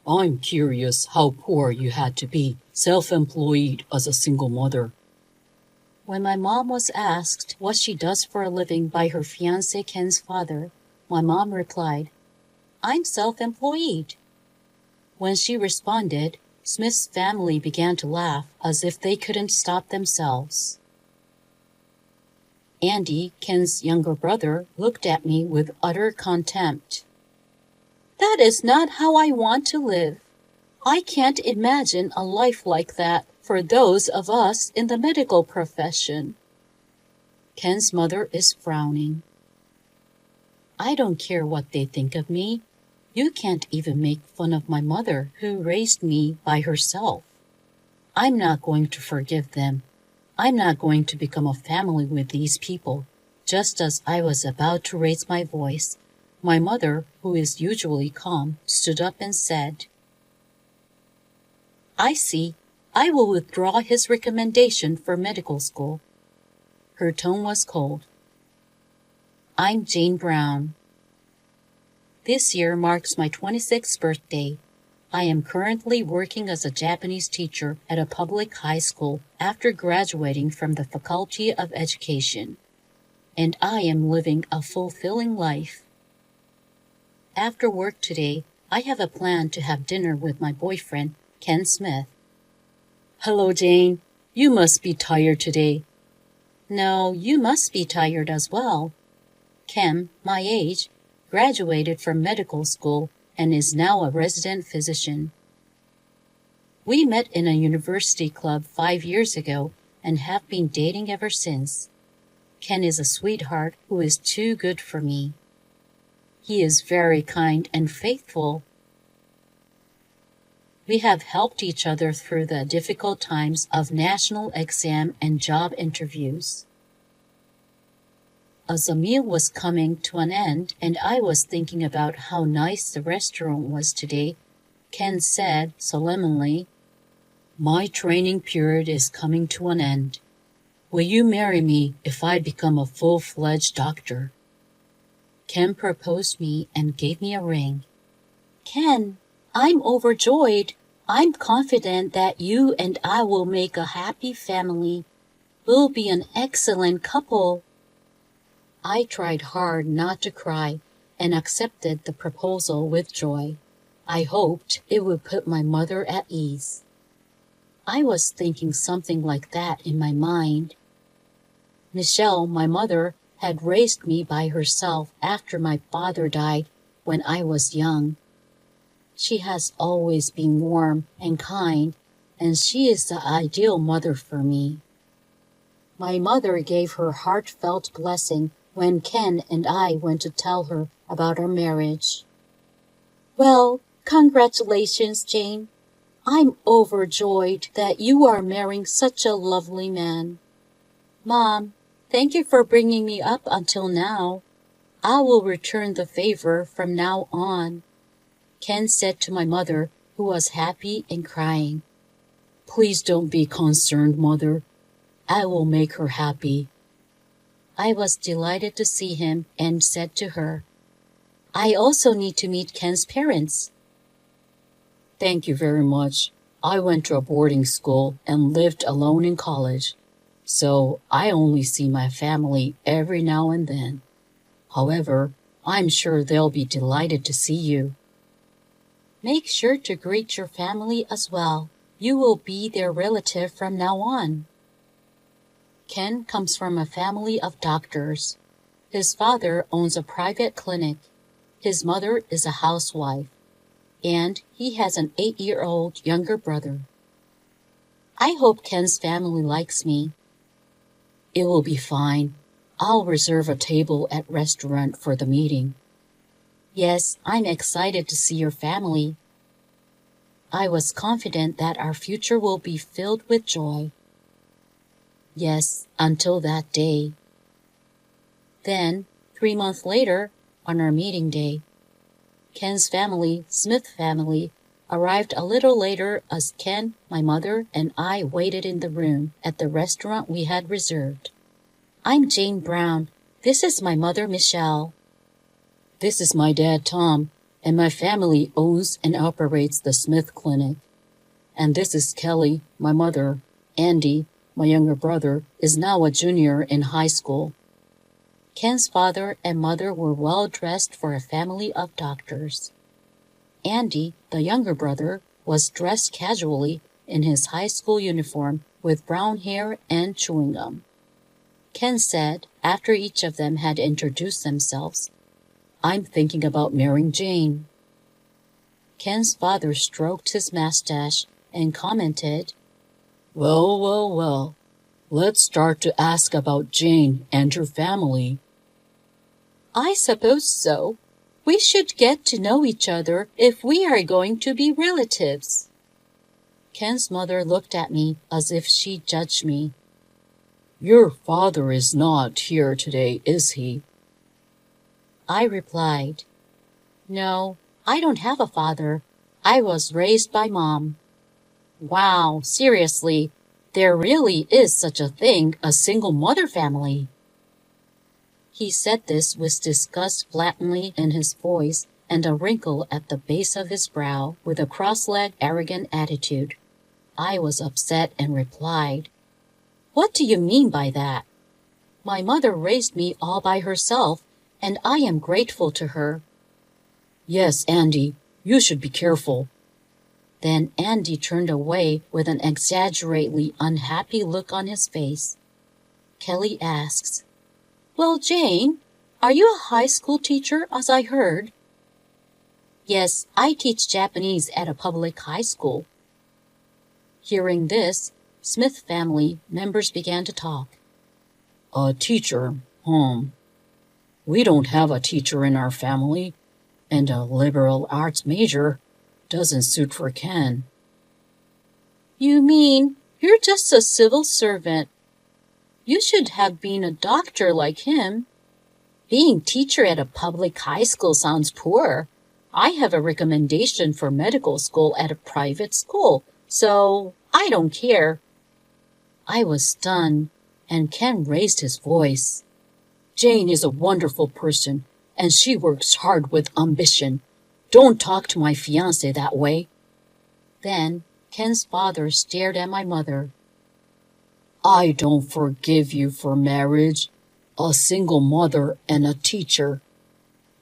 I'm curious how poor you had to be, self-employed as a single mother. When my mom was asked what she does for a living by her fiancé Ken's father, my mom replied, "I'm self-employed." When she responded, Smith's family began to laugh as if they couldn't stop themselves. Andy, Ken's younger brother, looked at me with utter contempt. "That is not how I want to live. I can't imagine a life like that for those of us in the medical profession." Ken's mother is frowning. "I don't care what they think of me. You can't even make fun of my mother, who raised me by herself. I'm not going to forgive them. I'm not going to become a family with these people." Just as I was about to raise my voice, my mother, who is usually calm, stood up and said, "I see. I will withdraw his recommendation for medical school." Her tone was cold. "I'm Jane Brown. This year marks my 26th birthday. I am currently working as a Japanese teacher at a public high school after graduating from the Faculty of Education, and I am living a fulfilling life. After work today, I have a plan to have dinner with my boyfriend, Ken Smith." "Hello, Jane. You must be tired today." "No, you must be tired as well. Ken, my age, graduated from medical school and is now a resident physician. We met in a university club 5 years ago and have been dating ever since. Ken is a sweetheart who is too good for me. He is very kind and faithful. We have helped each other through the difficult times of national exam and job interviews." As the meal was coming to an end and I was thinking about how nice the restaurant was today, Ken said solemnly, "My training period is coming to an end. Will you marry me if I become a full-fledged doctor?" Ken proposed me and gave me a ring. "Ken, I'm overjoyed. I'm confident that you and I will make a happy family. We'll be an excellent couple." I tried hard not to cry and accepted the proposal with joy. I hoped it would put my mother at ease. I was thinking something like that in my mind. Michelle, my mother, had raised me by herself after my father died when I was young. She has always been warm and kind, and she is the ideal mother for me. My mother gave her heartfelt blessing when Ken and I went to tell her about our marriage. "Well, congratulations, Jane. I'm overjoyed that you are marrying such a lovely man. Mom, thank you for bringing me up until now. I will return the favor from now on," Ken said to my mother, who was happy and crying. "Please don't be concerned, Mother. I will make her happy." I was delighted to see him and said to her, "I also need to meet Ken's parents." "Thank you very much. I went to a boarding school and lived alone in college, so I only see my family every now and then. However, I'm sure they'll be delighted to see you." "Make sure to greet your family as well. You will be their relative from now on." Ken comes from a family of doctors. His father owns a private clinic. His mother is a housewife, and he has an 8-year-old younger brother. I hope Ken's family likes me. It will be fine. I'll reserve a table at restaurant for the meeting. Yes, I'm excited to see your family. I was confident that our future will be filled with joy. Yes, until that day. Then, 3 months later, on our meeting day, Ken's family, Smith family, arrived a little later as Ken, my mother, and I waited in the room at the restaurant we had reserved. "I'm Jane Brown. This is my mother, Michelle." "This is my dad, Tom, and my family owns and operates the Smith Clinic. And this is Kelly, my mother. Andy, my younger brother, is now a junior in high school. Ken's father and mother were well dressed for a family of doctors. Andy, the younger brother, was dressed casually in his high school uniform with brown hair and chewing gum. Ken said, after each of them had introduced themselves, "I'm thinking about marrying Jane." Ken's father stroked his mustache and commented, Well, let's start to ask about Jane and her family." "I suppose so. We should get to know each other if we are going to be relatives." Ken's mother looked at me as if she judged me. "Your father is not here today, is he?" I replied, "No, I don't have a father. I was raised by Mom." "Wow, seriously, there really is such a thing as single mother family." He said this with disgust blatantly in his voice and a wrinkle at the base of his brow with a cross-legged, arrogant attitude. I was upset and replied, "What do you mean by that? My mother raised me all by herself, and I am grateful to her." "Yes, Andy, you should be careful." Then Andy turned away with an exaggeratedly unhappy look on his face. Kelly asks, "Well, Jane, are you a high school teacher, as I heard?" "Yes, I teach Japanese at a public high school." Hearing this, Smith family members began to talk. "A teacher, We don't have a teacher in our family, and a liberal arts major doesn't suit for Ken." "You mean you're just a civil servant? You should have been a doctor like him. Being teacher at a public high school sounds poor. I have a recommendation for medical school at a private school, so I don't care." I was stunned, and Ken raised his voice. "Jane is a wonderful person, and she works hard with ambition. Don't talk to my fiancé that way." Then Ken's father stared at my mother. "I don't forgive you for marriage, a single mother and a teacher.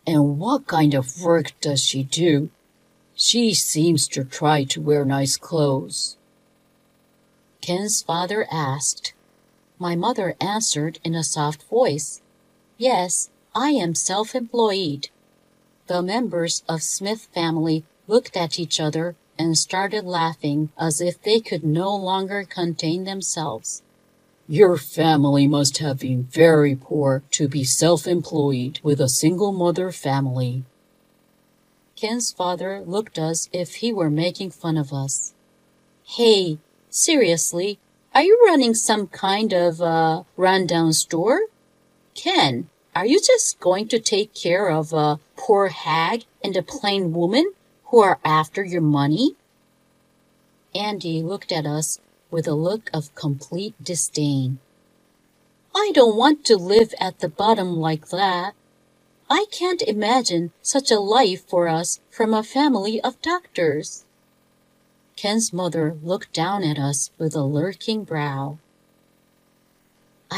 And what kind of work does she do? She seems to try to wear nice clothes." Ken's father asked. My mother answered in a soft voice, "Yes, I am self-employed." The members of Smith family looked at each other and started laughing as if they could no longer contain themselves. "Your family must have been very poor to be self-employed with a single mother family." Ken's father looked as if he were making fun of us. "Hey, seriously, are you running some kind of rundown store? Ken, are you just going to take care of a poor hag and a plain woman who are after your money?" Andy looked at us with a look of complete disdain. "I don't want to live at the bottom like that. I can't imagine such a life for us from a family of doctors." Ken's mother looked down at us with a lurking brow.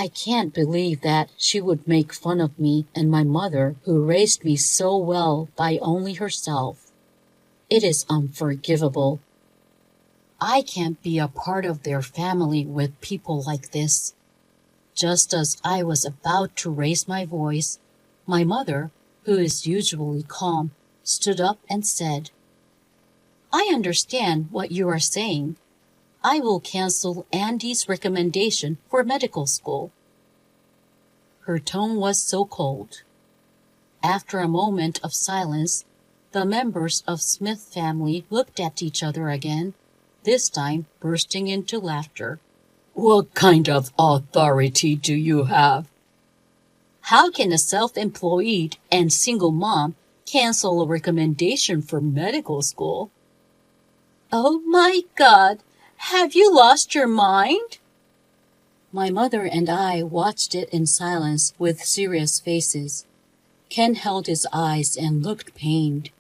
I can't believe that she would make fun of me and my mother, who raised me so well by only herself. It is unforgivable. I can't be a part of their family with people like this. Just as I was about to raise my voice, my mother, who is usually calm, stood up and said, "I understand what you are saying. I will cancel Andy's recommendation for medical school." Her tone was so cold. After a moment of silence, the members of Smith family looked at each other again, this time bursting into laughter. "What kind of authority do you have?" "How can a self-employed and single mom cancel a recommendation for medical school?" "Oh my God! Have you lost your mind?" My mother and I watched it in silence with serious faces. Ken held his eyes and looked pained.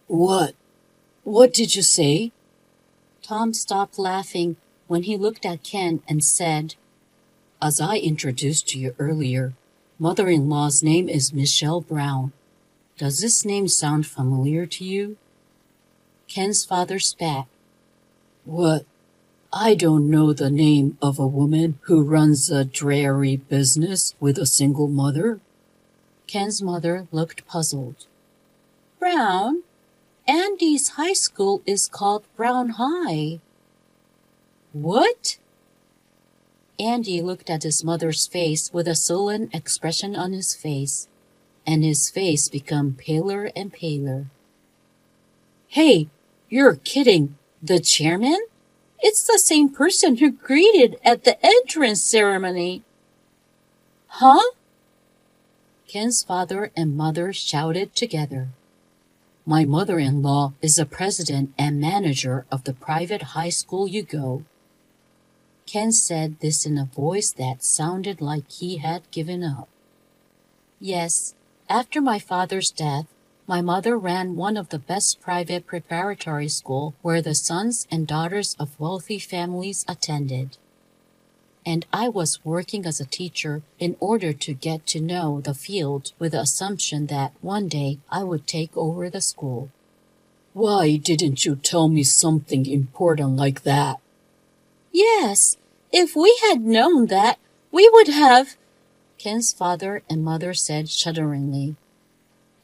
What? What did you say? Tom stopped laughing when he looked at Ken and said, As I introduced to you earlier, mother-in-law's name is Michelle Brown. Does this name sound familiar to you? Ken's father spat. What? I don't know the name of a woman who runs a dreary business with a single mother. Ken's mother looked puzzled. Brown? Andy's high school is called Brown High. What? Andy looked at his mother's face with a sullen expression on his face, and his face became paler and paler. Hey, you're kidding. The chairman? It's the same person who greeted at the entrance ceremony. Huh? Ken's father and mother shouted together. My mother-in-law is the president and manager of the private high school you go. Ken said this in a voice that sounded like he had given up. Yes, after my father's death, my mother ran one of the best private preparatory schools where the sons and daughters of wealthy families attended. And I was working as a teacher in order to get to know the field with the assumption that one day I would take over the school. Why didn't you tell me something important like that? Yes, if we had known that, we would have, Ken's father and mother said shudderingly.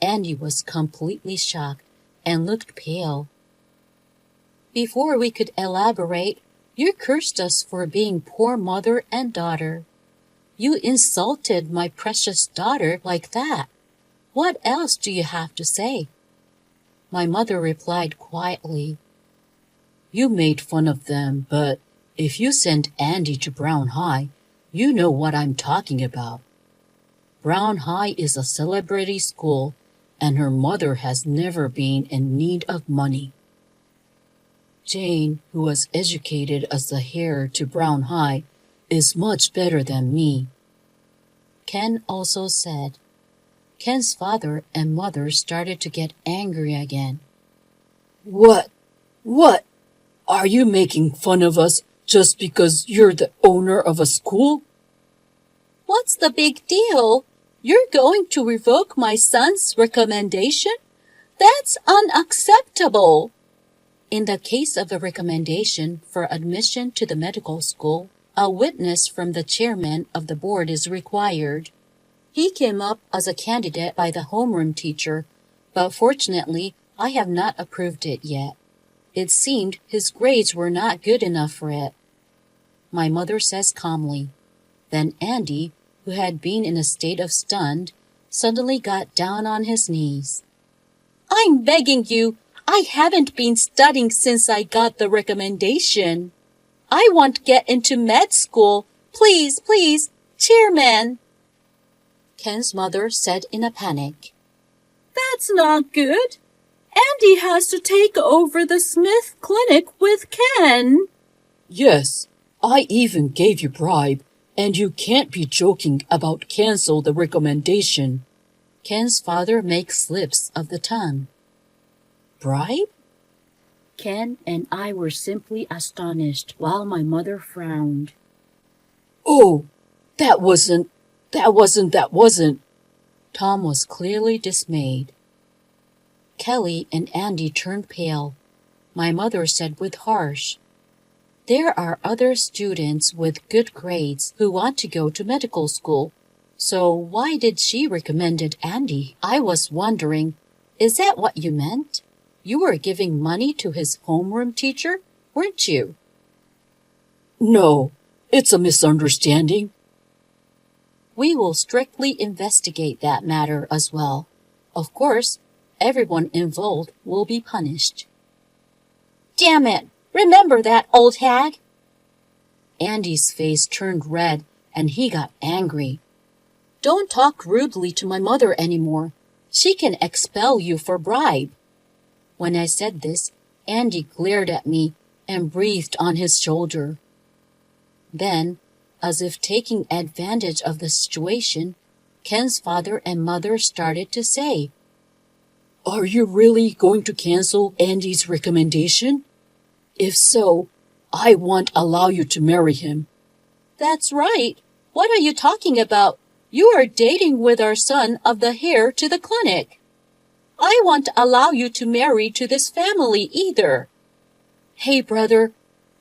Andy was completely shocked and looked pale. Before we could elaborate, you cursed us for being poor mother and daughter. You insulted my precious daughter like that. What else do you have to say? My mother replied quietly. You made fun of them, but if you sent Andy to Brown High, you know what I'm talking about. Brown High is a celebrity school, and her mother has never been in need of money. Jane, who was educated as the heir to Brown High, is much better than me. Ken also said. Ken's father and mother started to get angry again. What? Are you making fun of us just because you're the owner of a school? What's the big deal? You're going to revoke my son's recommendation? That's unacceptable. In the case of a recommendation for admission to the medical school, a witness from the chairman of the board is required. He came up as a candidate by the homeroom teacher, but fortunately, I have not approved it yet. It seemed his grades were not good enough for it. My mother says calmly. Then Andy, who had been in a state of stunned, suddenly got down on his knees. I'm begging you, I haven't been studying since I got the recommendation. I want to get into med school. Please, chairman. Ken's mother said in a panic. That's not good. Andy has to take over the Smith Clinic with Ken. Yes, I even gave you bribe, and you can't be joking about cancel the recommendation. Ken's father makes slips of the tongue. Bribe? Ken and I were simply astonished while my mother frowned. Oh, that wasn't. Tom was clearly dismayed. Kelly and Andy turned pale. My mother said with harsh, There are other students with good grades who want to go to medical school. So why did she recommend Andy? I was wondering, is that what you meant? You were giving money to his homeroom teacher, weren't you? No, it's a misunderstanding. We will strictly investigate that matter as well. Of course, everyone involved will be punished. Damn it! Remember that, old hag! Andy's face turned red and he got angry. Don't talk rudely to my mother anymore. She can expel you for bribe. When I said this, Andy glared at me and breathed on his shoulder. Then, as if taking advantage of the situation, Ken's father and mother started to say, Are you really going to cancel Andy's recommendation? If so, I won't allow you to marry him. That's right. What are you talking about? You are dating with our son of the hair to the clinic. I won't allow you to marry to this family either. Hey, brother,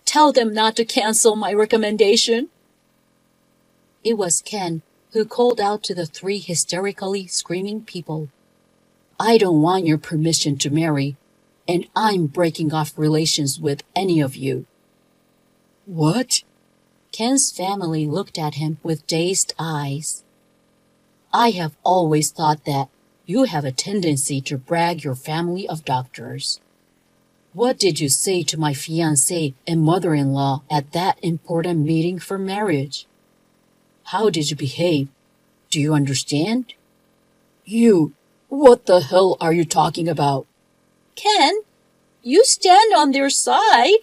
tell them not to cancel my recommendation. It was Ken who called out to the three hysterically screaming people. I don't want your permission to marry, and I'm breaking off relations with any of you. What? Ken's family looked at him with dazed eyes. I have always thought that you have a tendency to brag your family of doctors. What did you say to my fiancé and mother-in-law at that important meeting for marriage? How did you behave? Do you understand? What the hell are you talking about? Ken, you stand on their side.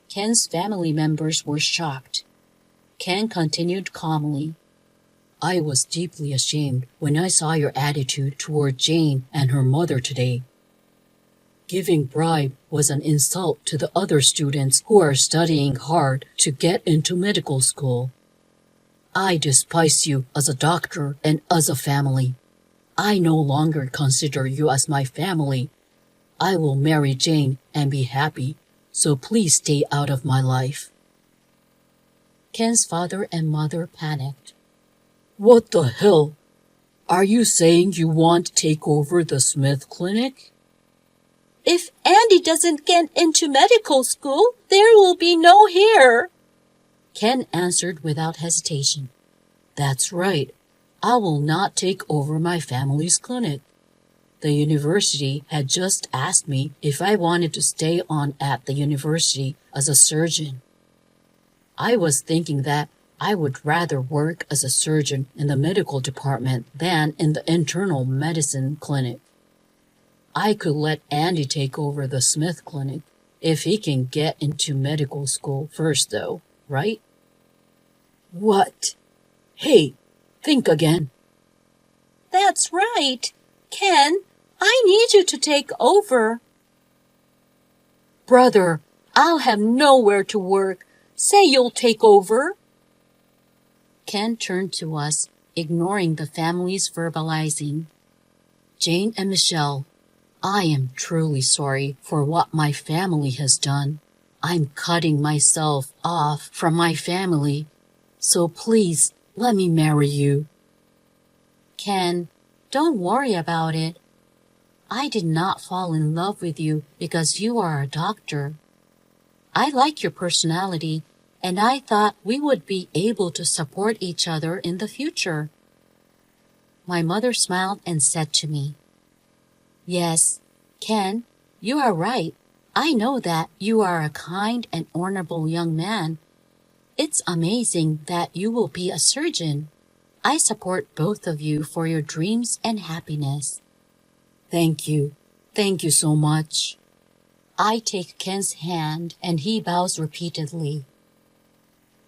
Ken's family members were shocked. Ken continued calmly. I was deeply ashamed when I saw your attitude toward Jane and her mother today. Giving bribe was an insult to the other students who are studying hard to get into medical school. I despise you as a doctor and as a family. I no longer consider you as my family. I will marry Jane and be happy, so please stay out of my life. Ken's father and mother panicked. What the hell? Are you saying you want to take over the Smith Clinic? If Andy doesn't get into medical school, there will be no hair. Ken answered without hesitation. That's right. I will not take over my family's clinic. The university had just asked me if I wanted to stay on at the university as a surgeon. I was thinking that I would rather work as a surgeon in the medical department than in the internal medicine clinic. I could let Andy take over the Smith Clinic if he can get into medical school first though, right? What? Hey, think again. That's right. Ken, I need you to take over. Brother, I'll have nowhere to work. Say you'll take over. Ken turned to us, ignoring the family's verbalizing. Jane and Michelle, I am truly sorry for what my family has done. I'm cutting myself off from my family, so please let me marry you. Ken, don't worry about it. I did not fall in love with you because you are a doctor. I like your personality, and I thought we would be able to support each other in the future. My mother smiled and said to me, Yes, Ken, you are right. I know that you are a kind and honorable young man. It's amazing that you will be a surgeon. I support both of you for your dreams and happiness. Thank you. Thank you so much. I take Ken's hand and he bows repeatedly.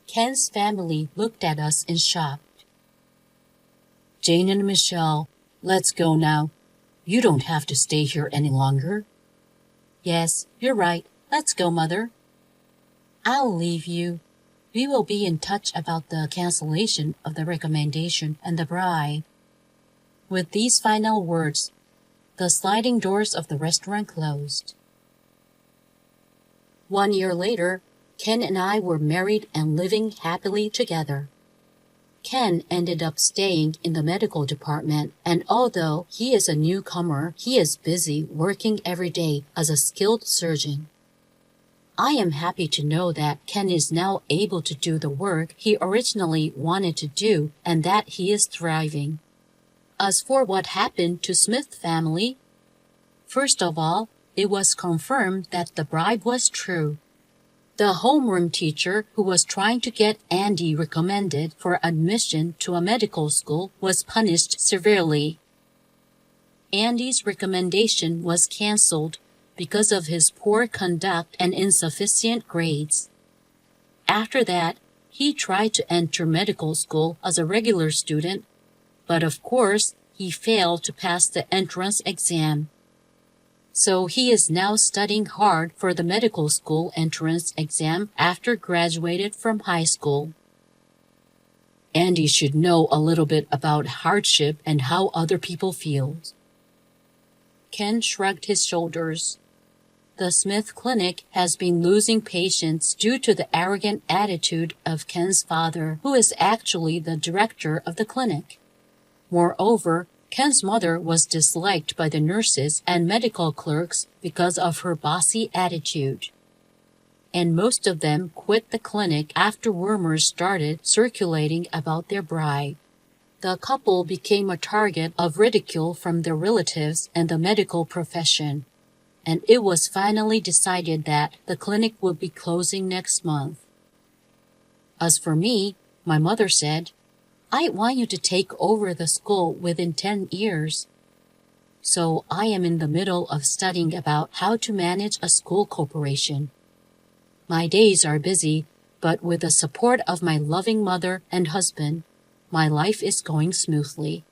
Ken's family looked at us in shock. Jane and Michelle, let's go now. You don't have to stay here any longer. Yes, you're right. Let's go, Mother. I'll leave you. We will be in touch about the cancellation of the recommendation and the bride. With these final words, the sliding doors of the restaurant closed. 1 year later, Ken and I were married and living happily together. Ken ended up staying in the medical department, and although he is a newcomer, he is busy working every day as a skilled surgeon. I am happy to know that Ken is now able to do the work he originally wanted to do and that he is thriving. As for what happened to Smith family, first of all, it was confirmed that the bribe was true. The homeroom teacher who was trying to get Andy recommended for admission to a medical school was punished severely. Andy's recommendation was canceled because of his poor conduct and insufficient grades. After that, he tried to enter medical school as a regular student, but of course, he failed to pass the entrance exam. So he is now studying hard for the medical school entrance exam after graduated from high school. Andy should know a little bit about hardship and how other people feel. Ken shrugged his shoulders. The Smith Clinic has been losing patients due to the arrogant attitude of Ken's father, who is actually the director of the clinic. Moreover, Ken's mother was disliked by the nurses and medical clerks because of her bossy attitude. And most of them quit the clinic after rumors started circulating about their bride. The couple became a target of ridicule from their relatives and the medical profession, and it was finally decided that the clinic would be closing next month. As for me, my mother said, I want you to take over the school within 10 years. So I am in the middle of studying about how to manage a school corporation. My days are busy, but with the support of my loving mother and husband, my life is going smoothly.